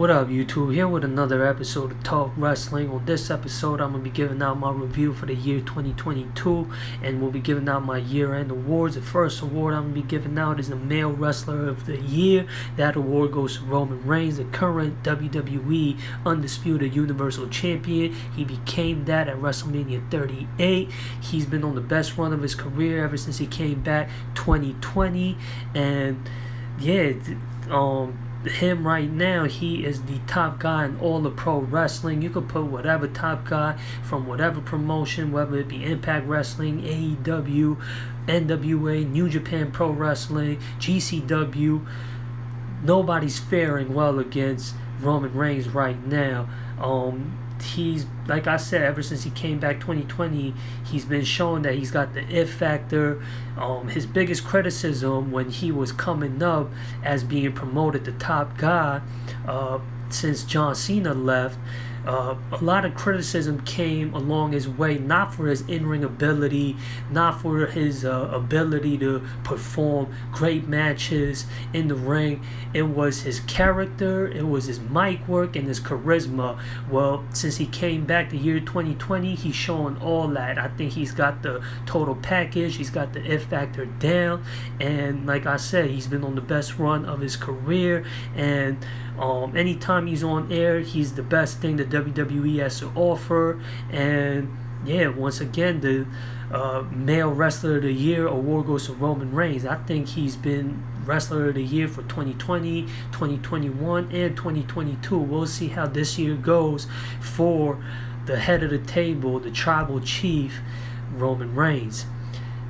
What up, YouTube? Here with another episode of Talk Wrestling. On this episode, I'm going to be giving out my review for the year 2022, and we'll be giving out my year-end awards. The first award I'm going to be giving out is the Male Wrestler of the Year. That award goes to Roman Reigns, the current WWE Undisputed Universal Champion. He became that at WrestleMania 38. He's been on the best run of his career ever since he came back 2020, and yeah, him right now, he is the top guy in all of pro wrestling. You could put whatever top guy from whatever promotion, whether it be Impact Wrestling, AEW, NWA, New Japan Pro Wrestling, GCW. Nobody's faring well against Roman Reigns right now. He's, like I said, ever since he came back 2020, he's been showing that he's got the it factor. His biggest criticism when he was coming up as being promoted the top guy since John Cena left, a lot of criticism came along his way, not for his in-ring ability, not for his ability to perform great matches in the ring. It was his character, it was his mic work, and his charisma. Well, since he came back the year 2020, he's showing all that. I think he's got the total package, he's got the it factor down, and like I said, he's been on the best run of his career, and anytime he's on air, he's the best thing that WWE has to offer. And yeah, once again, the Male Wrestler of the Year award goes to Roman Reigns. I think he's been Wrestler of the Year for 2020, 2021, and 2022. We'll see how this year goes for the head of the table, the Tribal Chief, Roman Reigns.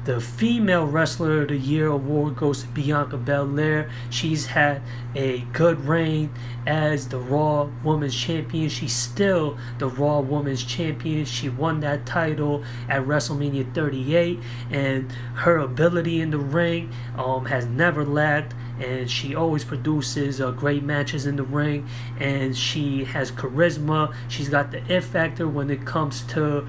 The Female Wrestler of the Year award goes to Bianca Belair. She's had a good reign as the Raw Women's Champion. She's still the Raw Women's Champion. She won that title at WrestleMania 38, and her ability in the ring has never lacked, and she always produces great matches in the ring, and she has charisma. She's got the it factor when it comes to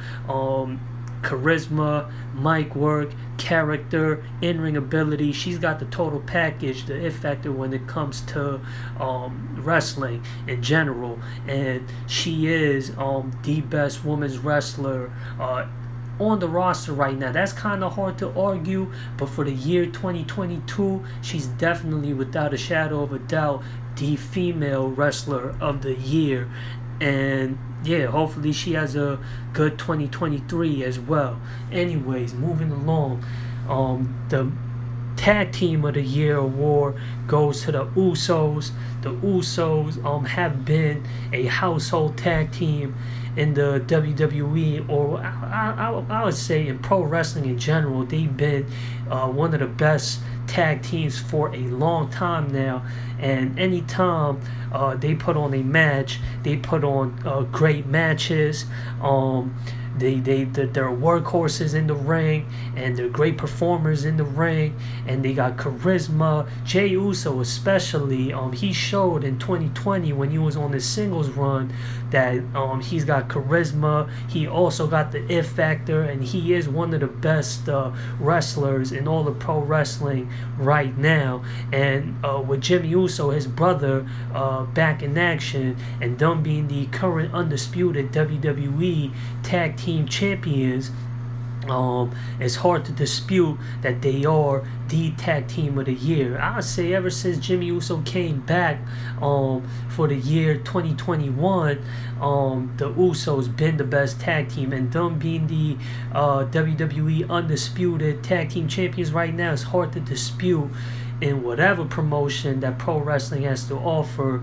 charisma, mic work, character, in-ring ability. She's got the total package, the it factor when it comes to wrestling in general, and she is the best women's wrestler on the roster right now. That's kind of hard to argue, but for the year 2022, she's definitely, without a shadow of a doubt, the female wrestler of the year. And yeah, hopefully she has a good 2023 as well. Anyways, moving along, the Tag Team of the Year award goes to the Usos. The Usos have been a household tag team in the WWE, or I would say in pro wrestling in general. They've been one of the best tag teams for a long time now, and anytime they put on a match, they put on great matches. They're workhorses in the ring, and they're great performers in the ring, and they got charisma. Jey Uso especially, he showed in 2020 when he was on his singles run that he's got charisma. He also got the it factor, and he is one of the best wrestlers in all of pro wrestling right now. And with Jimmy Uso, his brother, back in action, and them being the current undisputed WWE Tag Team Champions, it's hard to dispute that they are the Tag Team of the Year. I would say ever since Jimmy Uso came back for the year 2021, the Usos been the best tag team, and them being the WWE Undisputed Tag Team Champions right now, it's hard to dispute. In whatever promotion that pro wrestling has to offer,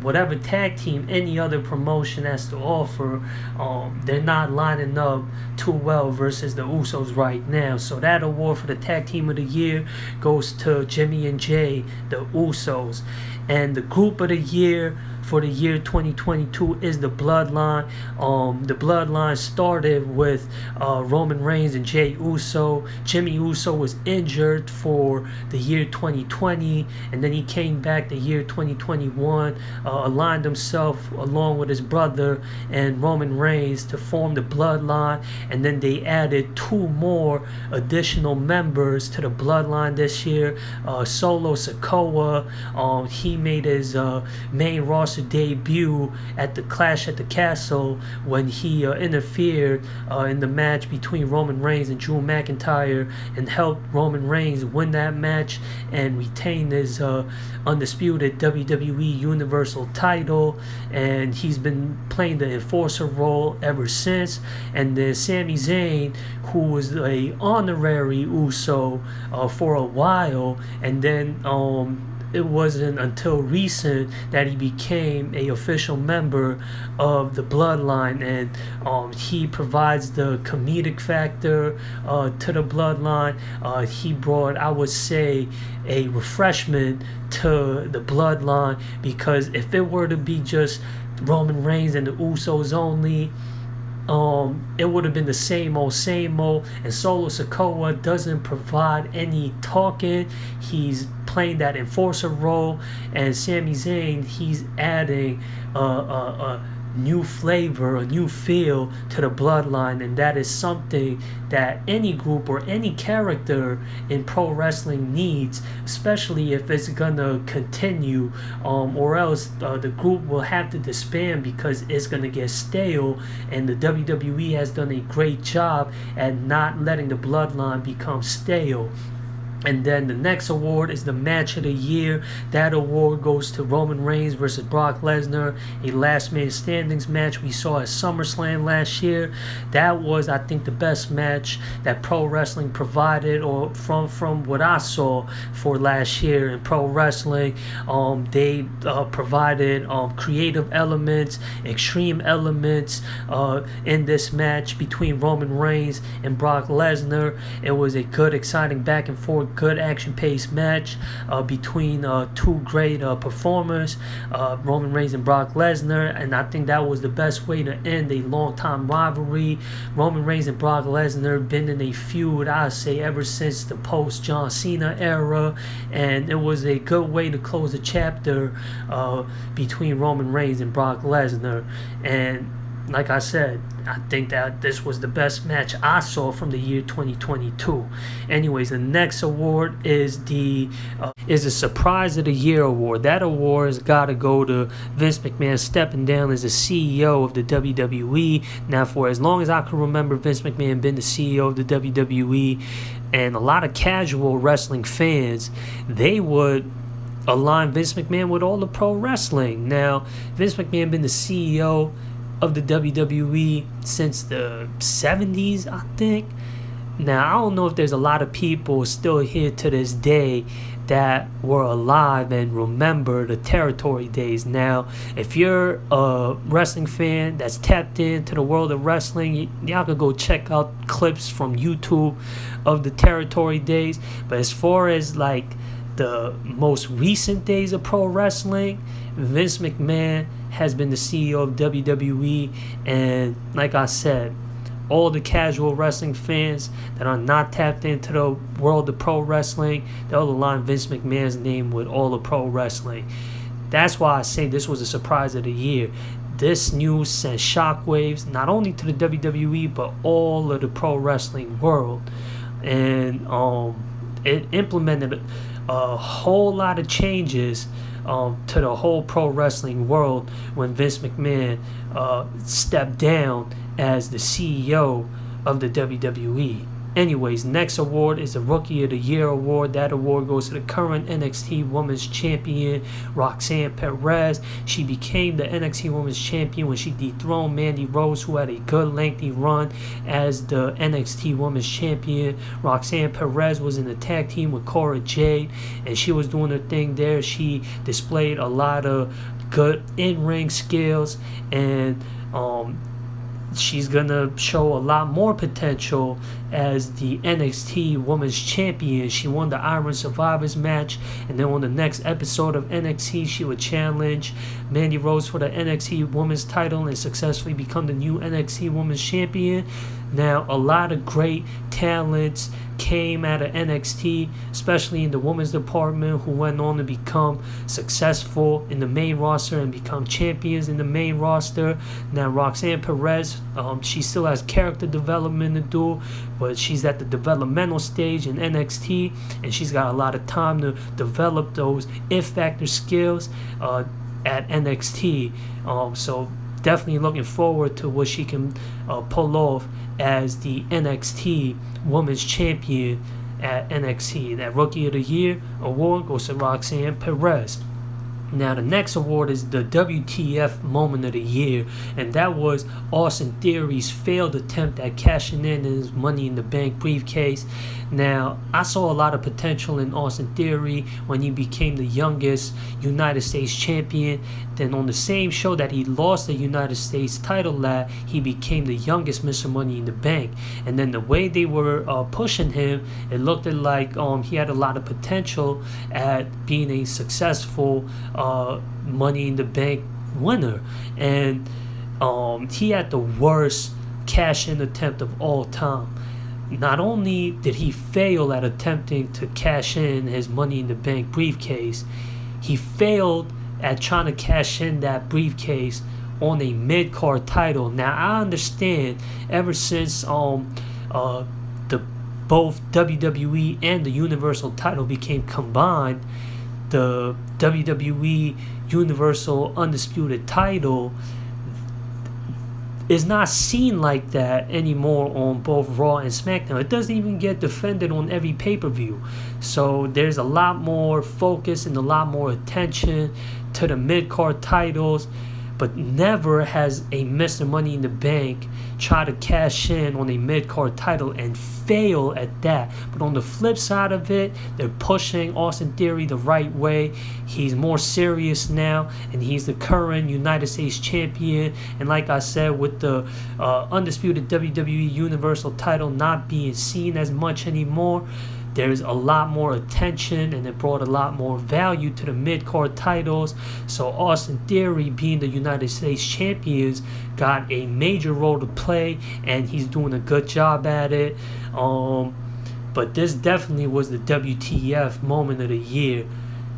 whatever tag team any other promotion has to offer, they're not lining up too well versus the Usos right now. So that award for the Tag Team of the Year goes to Jimmy and Jay, the Usos. And the Group of the Year for the year 2022 is the Bloodline. The Bloodline started with Roman Reigns and Jey Uso. Jimmy Uso was injured for the year 2020, and then he came back the year 2021, aligned himself along with his brother and Roman Reigns to form the Bloodline, and then they added 2 more additional members to the Bloodline this year. Solo Sikoa, he made his main roster lost his debut at the Clash at the Castle when he interfered in the match between Roman Reigns and Drew McIntyre and helped Roman Reigns win that match and retain his undisputed WWE Universal title. And he's been playing the enforcer role ever since. And then Sami Zayn, who was a honorary Uso for a while, and then it wasn't until recent that he became a official member of the Bloodline, and he provides the comedic factor to the Bloodline. He brought, I would say, a refreshment to the Bloodline, because if it were to be just Roman Reigns and the Usos only, it would have been the same old, and Solo Sikoa doesn't provide any talking. He's playing that enforcer role, and Sami Zayn, he's adding a new flavor, a new feel to the Bloodline, and that is something that any group or any character in pro wrestling needs, especially if it's gonna continue, or else the group will have to disband because it's gonna get stale. And the WWE has done a great job at not letting the Bloodline become stale. And then the next award is the match of the year. That award goes to Roman Reigns versus Brock Lesnar, a last man standings match we saw at Summerslam last year. That was, I think, the best match that pro wrestling provided, or from what I saw for last year in pro wrestling. They provided creative elements, extreme elements in this match between Roman Reigns and Brock Lesnar. It was a good, exciting back and forth, good action-paced match between two great performers, Roman Reigns and Brock Lesnar, and I think that was the best way to end a long-time rivalry. Roman Reigns and Brock Lesnar been in a feud, I say, ever since the post-John Cena era, and it was a good way to close the chapter between Roman Reigns and Brock Lesnar. And like I said, I think that this was the best match I saw from the year 2022. Anyways, the next award is the Surprise of the Year award. That award has got to go to Vince McMahon stepping down as the CEO of the WWE. Now, for as long as I can remember, Vince McMahon been the CEO of the WWE, and a lot of casual wrestling fans, they would align Vince McMahon with all the pro wrestling. Now, Vince McMahon been the CEO of the WWE since the 70s, I think. Now, I don't know if there's a lot of people still here to this day that were alive and remember the territory days. Now, if you're a wrestling fan that's tapped into the world of wrestling, y'all could go check out clips from YouTube of the territory days. But as far as like the most recent days of pro wrestling, Vince McMahon has been the CEO of WWE, and like I said, all the casual wrestling fans that are not tapped into the world of pro wrestling, they'll align Vince McMahon's name with all of pro wrestling. That's why I say this was a surprise of the year. This news sent shockwaves not only to the WWE but all of the pro wrestling world, and it implemented a whole lot of changes to the whole pro wrestling world when Vince McMahon stepped down as the CEO of the WWE. Anyways, next award is the Rookie of the Year award. That award goes to the current NXT Women's Champion, Roxanne Perez. She became the NXT Women's Champion when she dethroned Mandy Rose, who had a good lengthy run as the NXT Women's Champion. Roxanne Perez was in the tag team with Cora Jade, and she was doing her thing there. She displayed a lot of good in-ring skills, and she's gonna show a lot more potential as the NXT Women's Champion. She won the Iron Survivors match, and then on the next episode of NXT, she would challenge Mandy Rose for the NXT Women's title and successfully become the new NXT Women's Champion. Now, a lot of great talents came out of NXT, especially in the women's department, who went on to become successful in the main roster and become champions in the main roster. Now, Roxanne Perez, she still has character development to do, but she's at the developmental stage in NXT, and she's got a lot of time to develop those It Factor skills. at NXT. So definitely looking forward to what she can pull off as the NXT Women's Champion at NXT. That Rookie of the Year award goes to Roxanne Perez. Now the next award is the WTF Moment of the Year, and that was Austin Theory's failed attempt at cashing in his Money in the Bank briefcase. Now I saw a lot of potential in Austin Theory when he became the youngest United States champion. Then on the same show that he lost the United States title at, he became the youngest Mr. Money in the Bank. And then the way they were pushing him, it looked like he had a lot of potential at being a successful Money in the Bank winner. And he had the worst cash-in attempt of all time. Not only did he fail at attempting to cash in his Money in the Bank briefcase, he failed at trying to cash in that briefcase on a mid-card title. Now I understand ever since the both WWE and the Universal title became combined, the WWE Universal Undisputed title is not seen like that anymore on both Raw and SmackDown. It doesn't even get defended on every pay-per-view. So there's a lot more focus and a lot more attention to the mid-card titles, but never has a Mr. Money in the Bank try to cash in on a mid-card title and fail at that. But on the flip side of it, they're pushing Austin Theory the right way. He's more serious now, and he's the current United States champion. And like I said, with the undisputed WWE Universal title not being seen as much anymore, there's a lot more attention, and it brought a lot more value to the mid-card titles. So Austin Theory, being the United States champions, got a major role to play, and he's doing a good job at it. But this definitely was the WTF Moment of the Year.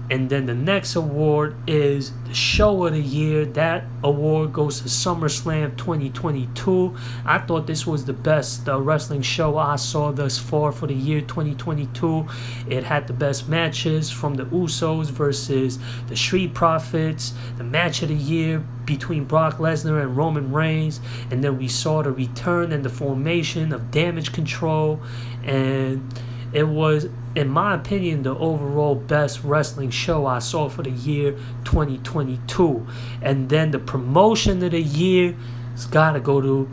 And then the next award is the Show of the Year. That award goes to Summerslam 2022. I thought this was the best wrestling show I saw thus far for the year 2022. It had the best matches, from the Usos versus the Street Profits, the match of the year between Brock Lesnar and Roman Reigns, and then we saw the return and the formation of Damage Control, and it was, in my opinion, the overall best wrestling show I saw for the year 2022. And then the promotion of the year has got to go to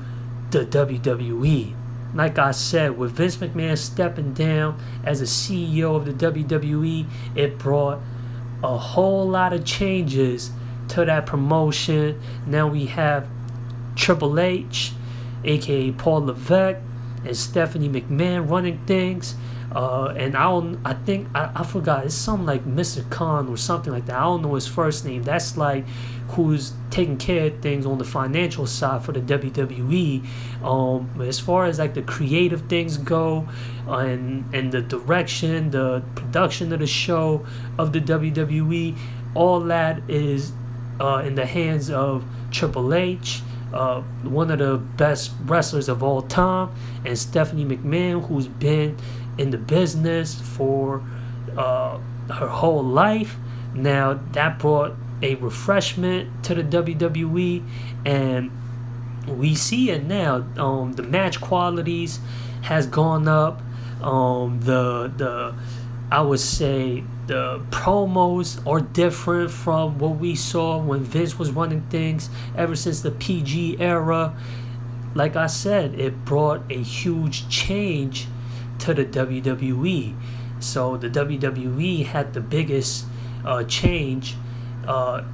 the WWE. Like I said, with Vince McMahon stepping down as a CEO of the WWE, it brought a whole lot of changes to that promotion. Now we have Triple H, aka Paul Levesque, and Stephanie McMahon running things. And I forgot, it's something like Mr. Khan or something like that. I don't know his first name. That's like who's taking care of things on the financial side for the WWE. But as far as like the creative things go, and the direction, the production of the show of the WWE, all that is in the hands of Triple H, one of the best wrestlers of all time, and Stephanie McMahon, who's been in the business for her whole life. Now that brought a refreshment to the WWE, and we see it now. The match qualities has gone up. I would say the promos are different from what we saw when Vince was running things ever since the PG era. Like I said, it brought a huge change to the WWE. So the WWE had the biggest change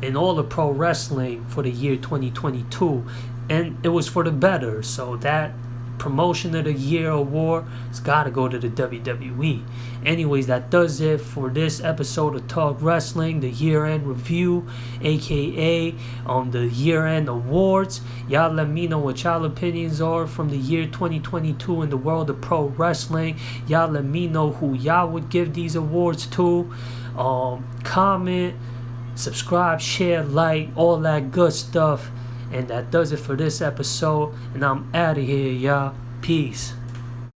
in all of pro wrestling for the year 2022, and it was for the better. So that Promotion of the Year award has got to go to the WWE. Anyways, that does it for this episode of Talk Wrestling, the year-end review, aka the year-end awards. Y'all let me know what y'all opinions are from the year 2022 in the world of pro wrestling. Y'all let me know who y'all would give these awards to. Comment, subscribe, share, like, all that good stuff. And that does it for this episode. And I'm out of here, y'all. Peace.